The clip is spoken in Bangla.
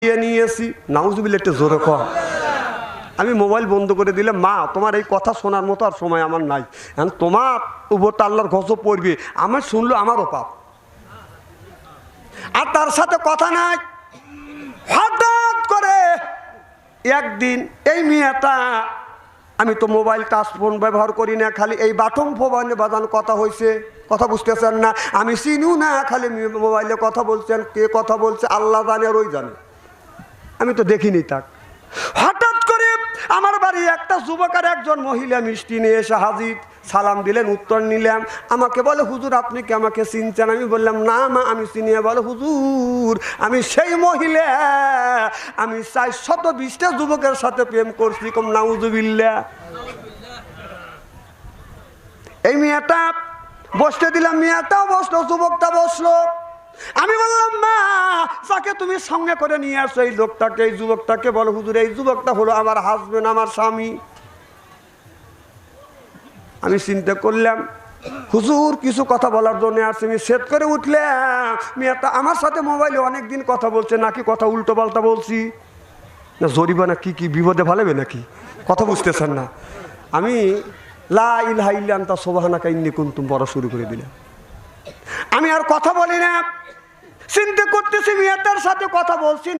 নিয়েছি নাউজুবিল্লাহ একটু জোরে কর। আমি মোবাইল বন্ধ করে দিলে, মা তোমার এই কথা শোনার মতো আর সময় আমার নাই, এখন তোমার উপর তো আল্লাহর গজব পড়বে, আমার শুনলো আমারও পাপ। আর তার সাথে কথা নাই। হঠাৎ করে একদিন এই মেয়েটা, আমি তো মোবাইল টাচ ফোন ব্যবহার করি না, খালি এই বাটন ফোনে বাজান কথা হয়েছে, কথা বুঝতেছেন না, আমি চিনিও না, খালি মোবাইলে কথা বলছেন, কে কথা বলছে আল্লাহ জানে আর ওই জানে, আমি তো দেখিনি তাক। হঠাৎ করে আমার বাড়ি একটা যুবক আর একজন মহিলা মিষ্টি নিয়ে এসে হাজির, সালাম দিলেন, উত্তর নিলাম। আমাকে বলে, হুজুর আপনি কি আমাকে চিনছেন? আমি বললাম, না মা আমি চিনি। বলে, হুজুর আমি সেই মহিলা, আমি 420টা যুবকের সাথে প্রেম করছি। কম নাউজুবিল্লাহ। এই মেয়েটা বসতে দিলাম, মেয়েটাও বসলো, যুবকটা বসলো। আমি বললাম, মা যাকে তুমি সঙ্গে করে নিয়ে আসো এই লোকটাকে, এই যুবকটাকে বলো। হুজুর এই যুবকটা হলো আমার হাজবেন্ড, আমার স্বামী। আমি চিন্তা করলাম, হুজুর কিছু কথা বলার জন্য আসছে। আমি সেট করে উঠলাম, মেয়েটা আমার সাথে মোবাইলে অনেকদিন কথা বলছে, নাকি কথা উল্টো পাল্টা বলছি না, জরিমানা কি কি বিপদে ফেলাবে নাকি, কথা বুঝতেছেন না। আমি লা ইলাহা ইল্লা আনতা সুবহানাকা ইন্নী কুনতু পড়া শুরু করে দিলাম। আমি আর কথা বলি না, চিন্তা করতেছি মেয়েটার সাথে কথা বলছি।